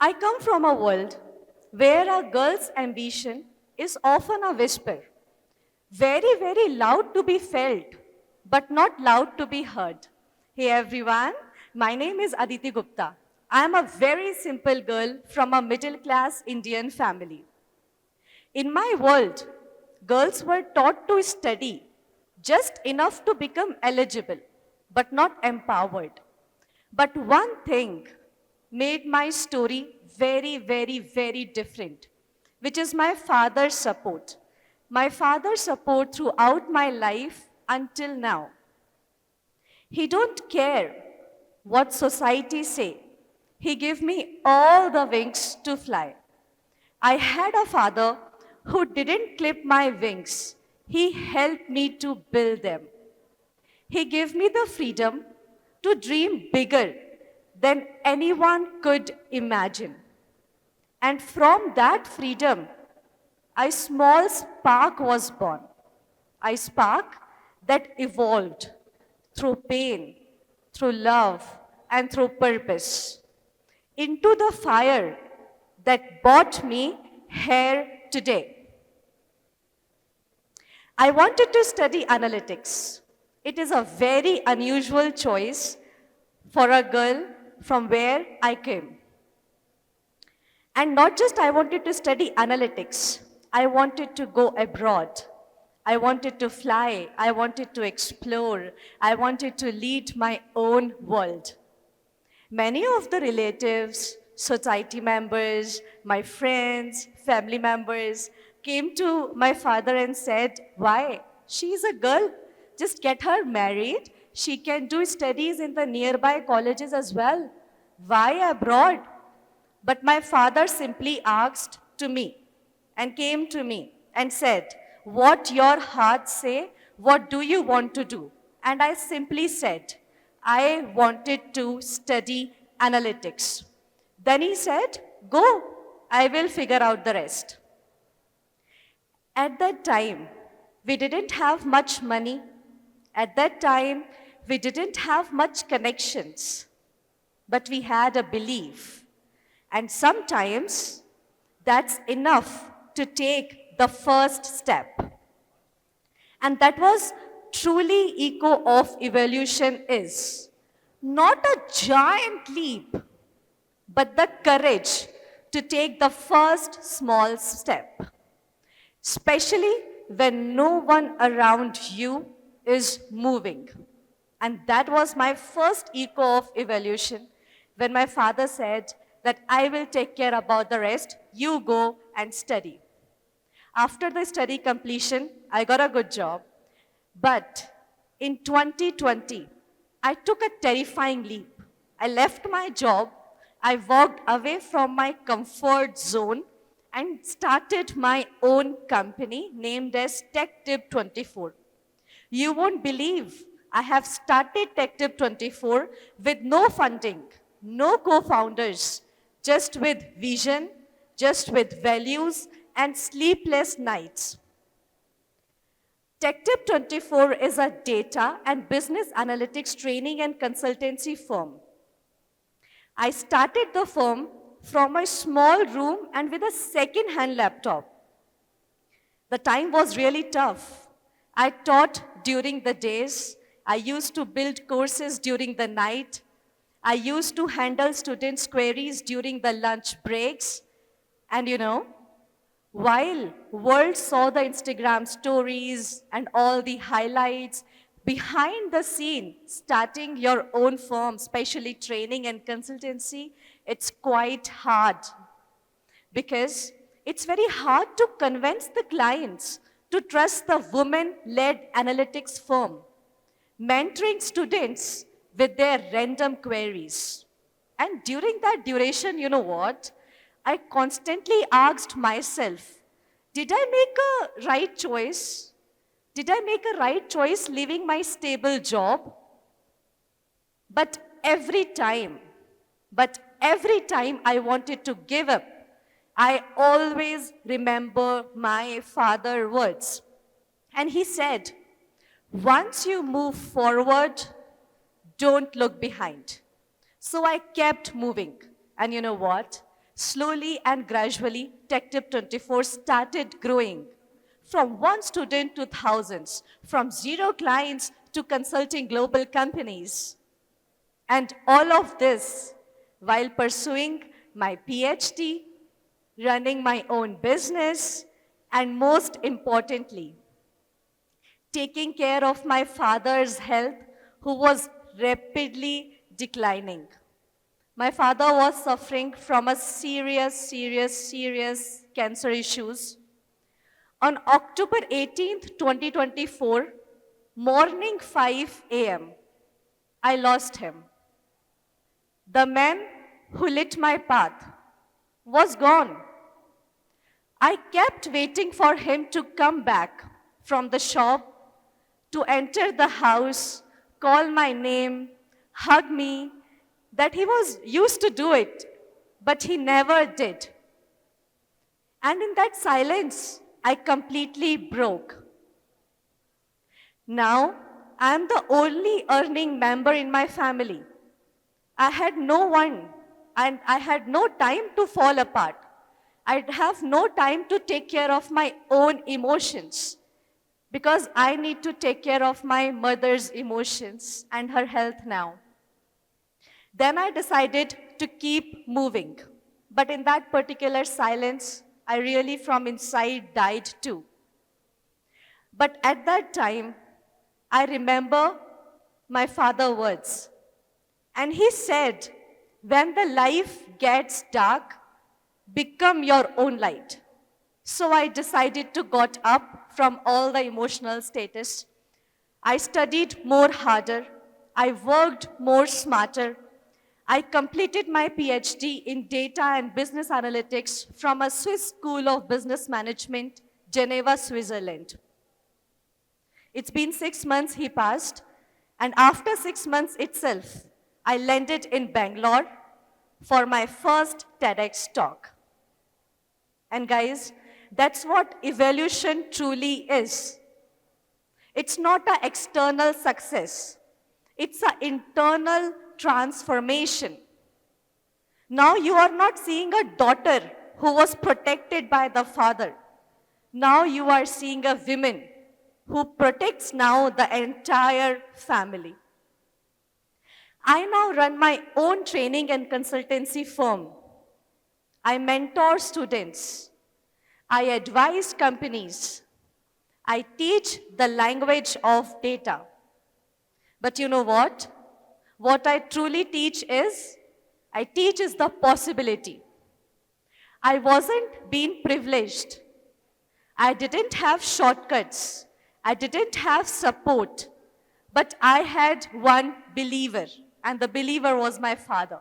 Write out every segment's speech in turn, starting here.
I come from a world where a girl's ambition is often a whisper, very, very loud to be felt, but not loud to be heard. Hey everyone, my name is Aditi Gupta. I am a very simple girl from a middle class Indian family. In my world, girls were taught to study just enough to become eligible, but not empowered. But one thing made my story very, very, very different, which is my father's support. My father's support throughout my life until now. He don't care what society say. He gave me all the wings to fly. I had a father who didn't clip my wings. He helped me to build them. He gave me the freedom to dream bigger than anyone could imagine. And from that freedom, a small spark was born. A spark that evolved through pain, through love, and through purpose into the fire that brought me here today. I wanted to study analytics. It is a very unusual choice for a girl from where I came. And not just I wanted to study analytics, I wanted to go abroad. I wanted to fly. I wanted to explore. I wanted to lead my own world. Many of the relatives, society members, my friends, family members came to my father and said, why? She's a girl. Just get her married. She can do studies in the nearby colleges as well. Why abroad? But my father simply asked to me and came to me and said, what your heart say, what do you want to do? And I simply said, I wanted to study analytics. Then he said, go, I will figure out the rest. At that time, we didn't have much money. At that time, we didn't have much connections, but we had a belief. And sometimes that's enough to take the first step. And that was truly echo of evolution is not a giant leap, but the courage to take the first small step, especially when no one around you is moving. And that was my first echo of evolution when my father said that I will take care about the rest, you go and study. After the study completion, I got a good job. But in 2020, I took a terrifying leap. I left my job, I walked away from my comfort zone and started my own company named as TechTip24. You won't believe I have started TechTip24 with no funding, no co-founders, just with vision, just with values and sleepless nights. TechTip24 is a data and business analytics training and consultancy firm. I started the firm from a small room and with a second-hand laptop. The time was really tough. I taught during the days. I used to build courses during the night. I used to handle students' queries during the lunch breaks. And you know, while world saw the Instagram stories and all the highlights, behind the scene, starting your own firm, especially training and consultancy, it's quite hard because it's very hard to convince the clients to trust the women-led analytics firm, mentoring students with their random queries. And during that duration, you know what? I constantly asked myself, did I make a right choice? Did I make a right choice leaving my stable job? But every time I wanted to give up, I always remember my father's words. And he said, once you move forward, don't look behind. So I kept moving. And you know what? Slowly and gradually, TechTip 24 started growing from one student to thousands, from zero clients to consulting global companies. And all of this while pursuing my PhD, running my own business, and most importantly, taking care of my father's health, who was rapidly declining. My father was suffering from a serious cancer issues. On October 18th, 2024, morning 5 a.m., I lost him. The man who lit my path was gone. I kept waiting for him to come back from the shop, to enter the house, call my name, hug me, that he was used to do it, but he never did. And in that silence, I completely broke. Now, I am the only earning member in my family. I had no one, and I had no time to fall apart. I'd have no time to take care of my own emotions because I need to take care of my mother's emotions and her health now. Then I decided to keep moving. But in that particular silence, I really from inside died too. But at that time, I remember my father's words. And he said, when the life gets dark, become your own light. So I decided to got up from all the emotional status. I studied more harder. I worked more smarter. I completed my PhD in data and business analytics from a Swiss School of Business Management, Geneva, Switzerland. It's been 6 months he passed, and after 6 months itself, I landed in Bangalore for my first TEDx talk. And guys, that's what evolution truly is. It's not an external success. It's an internal transformation. Now you are not seeing a daughter who was protected by the father. Now you are seeing a woman who protects now the entire family. I now run my own training and consultancy firm. I mentor students. I advise companies. I teach the language of data. But you know what? What I truly teach is, the possibility. I wasn't being privileged. I didn't have shortcuts. I didn't have support. But I had one believer, and the believer was my father.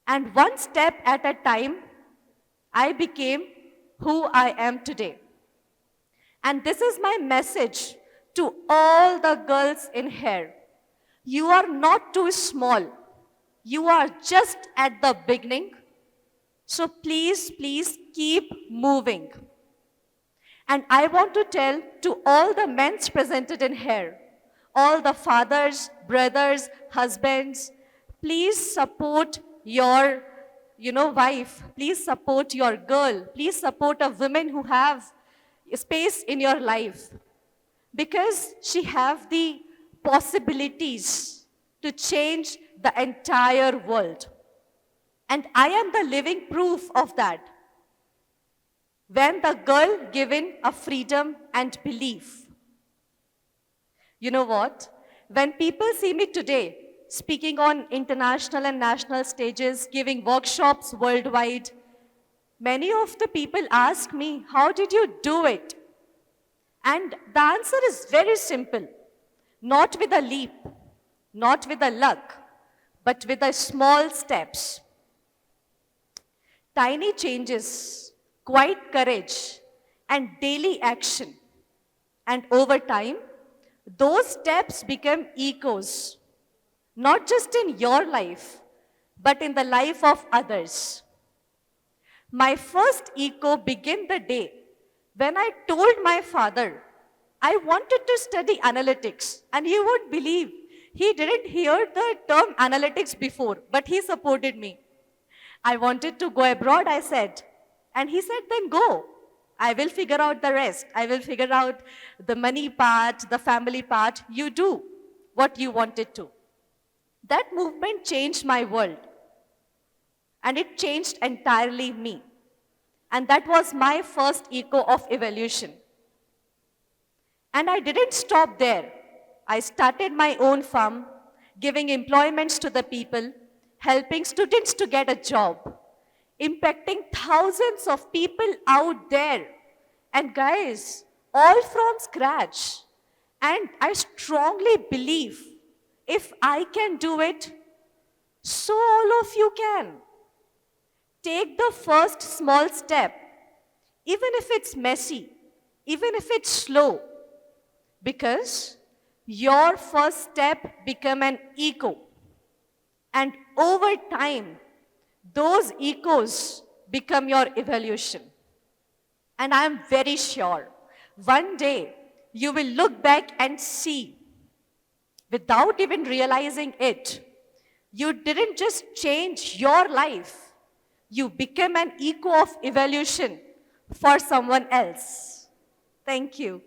And one step at a time, I became who I am today. And this is my message to all the girls in here. You are not too small. You are just at the beginning. So please keep moving. And I want to tell to all the men presented in here, all the fathers, brothers, husbands, please support your wife. Please support your girl. Please support a woman who have space in your life, because she have the possibilities to change the entire world. And I am the living proof of that. When the girl given a freedom and belief. You know what? When people see me today, speaking on international and national stages, giving workshops worldwide, many of the people ask me, how did you do it? And the answer is very simple. Not with a leap, not with a luck, but with the small steps. Tiny changes, quiet courage, and daily action. And over time, those steps become echoes, not just in your life, but in the life of others. My first echo began the day when I told my father I wanted to study analytics, and you won't believe, he didn't hear the term analytics before, but he supported me. I wanted to go abroad, I said. And he said, then go. I will figure out the rest. I will figure out the money part, the family part. You do what you wanted to. That movement changed my world. And it changed entirely me. And that was my first echo of evolution. And I didn't stop there. I started my own firm, giving employments to the people, helping students to get a job, impacting thousands of people out there. And guys, all from scratch. And I strongly believe if I can do it, so all of you can. Take the first small step, even if it's messy, even if it's slow, because your first step become an echo. And over time, those echoes become your evolution. And I'm very sure one day you will look back and see, without even realizing it, you didn't just change your life, you became an echo of evolution for someone else. Thank you.